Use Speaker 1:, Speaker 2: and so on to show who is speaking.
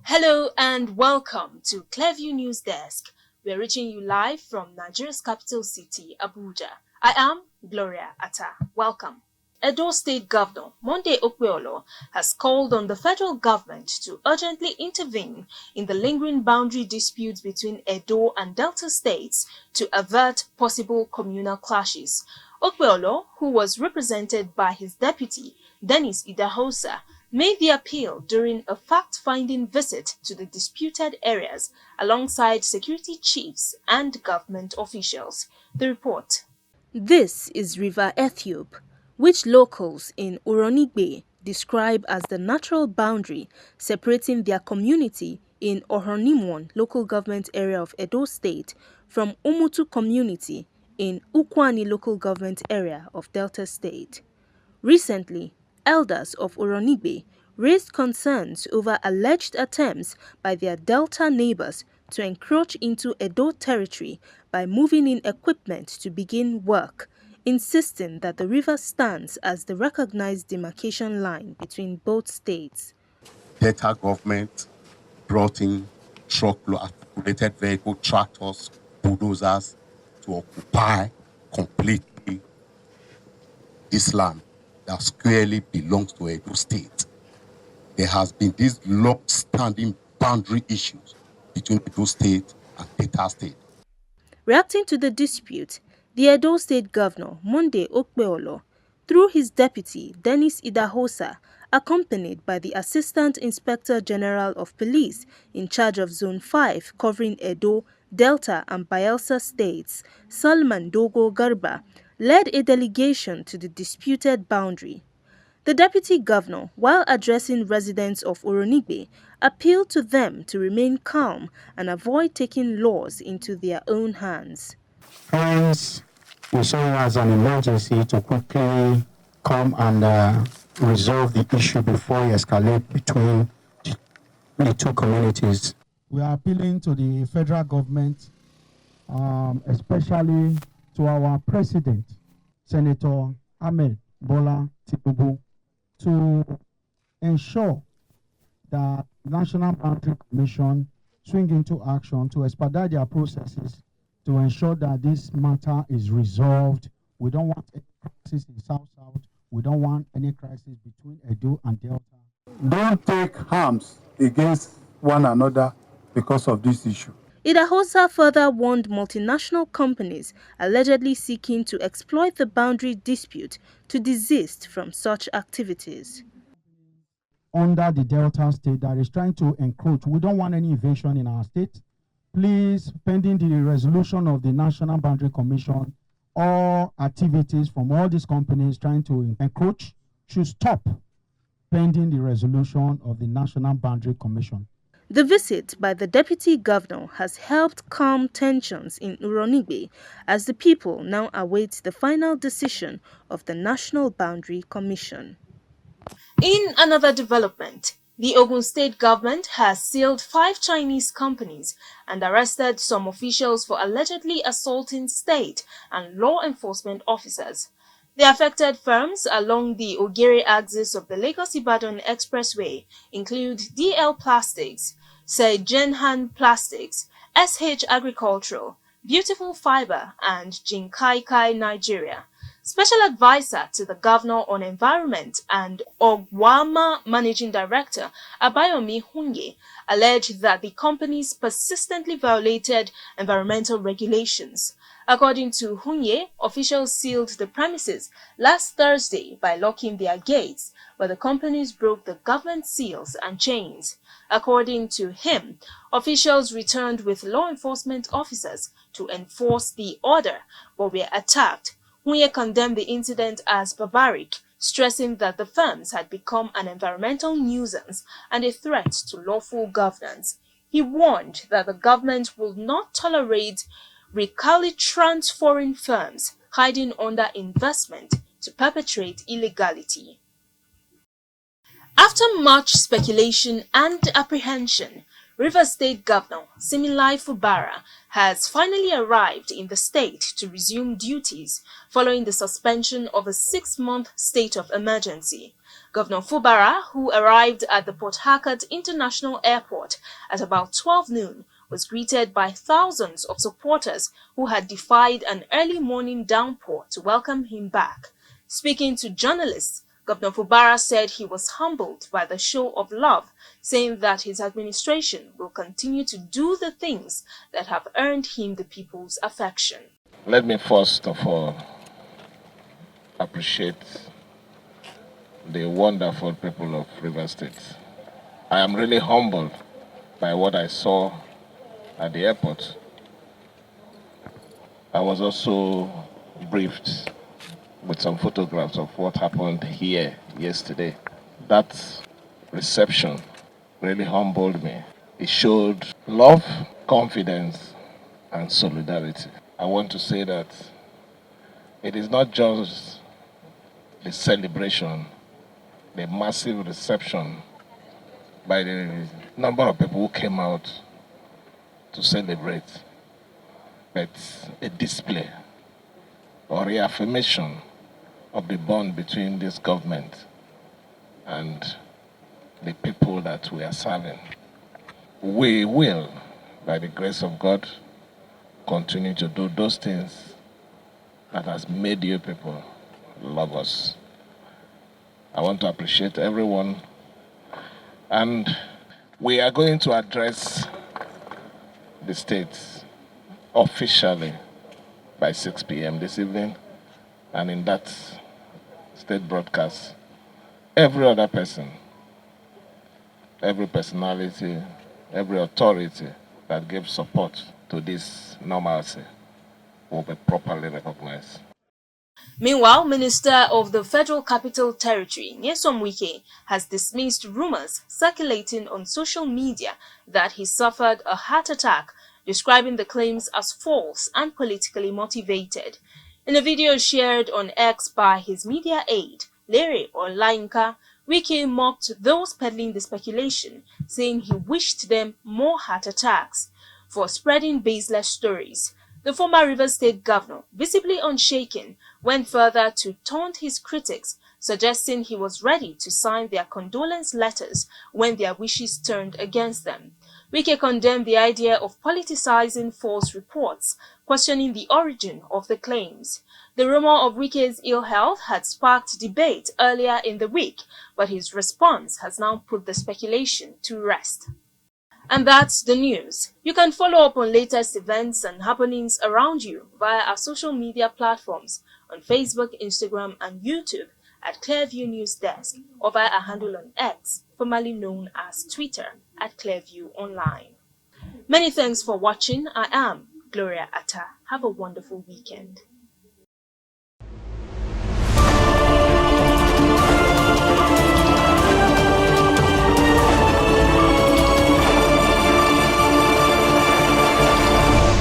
Speaker 1: Hello and welcome to Clearview News Desk. We're reaching you live from Nigeria's capital city, Abuja. I am Gloria Atta. Welcome. Edo State Governor Monday Okweolo has called on the federal government to urgently intervene in the lingering boundary disputes between Edo and Delta states to avert possible communal clashes. Okweolo, who was represented by his deputy, Dennis Idahosa, made the appeal during a fact-finding visit to the disputed areas alongside security chiefs and government officials. The report.
Speaker 2: This is River Ethiop, which locals in Oronigbe describe as the natural boundary separating their community in Ohronimwon local government area of Edo State from Umutu community in Ukwani local government area of Delta State. Recently, elders of Oronigbe raised concerns over alleged attempts by their Delta neighbors to encroach into Edo territory by moving in equipment to begin work, insisting that the river stands as the recognized demarcation line between both states.
Speaker 3: Delta government brought in truck-articulated vehicle tractors, bulldozers to occupy completely this land that squarely belongs to Edo State. There has been these long-standing boundary issues between Edo State and Delta State.
Speaker 2: Reacting to the dispute, the Edo State Governor, Monday Okweolo, through his deputy, Dennis Idahosa, accompanied by the Assistant Inspector General of Police in charge of Zone 5 covering Edo, Delta and Bayelsa states, Salman Dogo Garba, led a delegation to the disputed boundary. The deputy governor, while addressing residents of Oronigbe, appealed to them to remain calm and avoid taking laws into their own hands.
Speaker 4: Friends, we saw it as an emergency to quickly come and resolve the issue before it escalates between the two communities.
Speaker 5: We are appealing to the federal government, especially to our president, Senator Ahmed Bola Tinubu, to ensure that National Boundary Commission swing into action to expedite their processes to ensure that this matter is resolved. We don't want any crisis in South-South. We don't want any crisis between Edo and Delta.
Speaker 6: Don't take harms against one another because of this issue.
Speaker 2: Idahosa further warned multinational companies allegedly seeking to exploit the boundary dispute to desist from such activities.
Speaker 5: Under the Delta state that is trying to encroach, we don't want any invasion in our state. Please, pending the resolution of the National Boundary Commission, all activities from all these companies trying to encroach should stop pending the resolution of the National Boundary Commission.
Speaker 2: The visit by the deputy governor has helped calm tensions in Oronigbe as the people now await the final decision of the National Boundary Commission.
Speaker 1: In another development, the Ogun State government has sealed 5 Chinese companies and arrested some officials for allegedly assaulting state and law enforcement officers. The affected firms along the Ogere axis of the Lagos-Ibadan Expressway include DL Plastics, Sejenhan Plastics, SH Agricultural, Beautiful Fiber, and Jinkaikai Nigeria. Special Advisor to the Governor on Environment and Ogwama Managing Director Abayomi Hunye alleged that the companies persistently violated environmental regulations. According to Hunye, officials sealed the premises last Thursday by locking their gates, but the companies broke the government seals and chains. According to him, officials returned with law enforcement officers to enforce the order, but were attacked. Hunye condemned the incident as barbaric, stressing that the firms had become an environmental nuisance and a threat to lawful governance. He warned that the government will not tolerate recalcitrant foreign firms hiding under investment to perpetrate illegality. After much speculation and apprehension, Rivers State Governor Similai Fubara has finally arrived in the state to resume duties following the suspension of a 6-month state of emergency. Governor Fubara, who arrived at the Port Harcourt International Airport at about 12 noon, was greeted by thousands of supporters who had defied an early morning downpour to welcome him back. Speaking to journalists, Governor Fubara said he was humbled by the show of love, saying that his administration will continue to do the things that have earned him the people's affection.
Speaker 7: Let me first of all appreciate the wonderful people of Rivers State. I am really humbled by what I saw at the airport. I was also briefed with some photographs of what happened here yesterday. That reception really humbled me. It showed love, confidence, and solidarity. I want to say that it is not just the celebration, the massive reception by the number of people who came out to celebrate, but a display or reaffirmation of the bond between this government and the people that we are serving. We will, by the grace of God, continue to do those things that has made you people love us. I want to appreciate everyone, and we are going to address the state officially by 6 p.m. this evening, and in that state broadcast, every other person, every personality, every authority that gives support to this normalcy will be properly recognized.
Speaker 1: Meanwhile, Minister of the Federal Capital Territory, Nyesom Wike, has dismissed rumors circulating on social media that he suffered a heart attack, describing the claims as false and politically motivated. In a video shared on X by his media aide, Lere Olainka, Wike mocked those peddling the speculation, saying he wished them more heart attacks for spreading baseless stories. The former Rivers State governor, visibly unshaken, went further to taunt his critics, suggesting he was ready to sign their condolence letters when their wishes turned against them. Wike condemned the idea of politicizing false reports, questioning the origin of the claims. The rumor of Wike's ill health had sparked debate earlier in the week, but his response has now put the speculation to rest. And that's the news. You can follow up on latest events and happenings around you via our social media platforms on Facebook, Instagram, and YouTube at Clearview News Desk, or via our handle on X, formerly known as Twitter, at Clearview Online. Many thanks for watching. I am Gloria Atta. Have a wonderful weekend.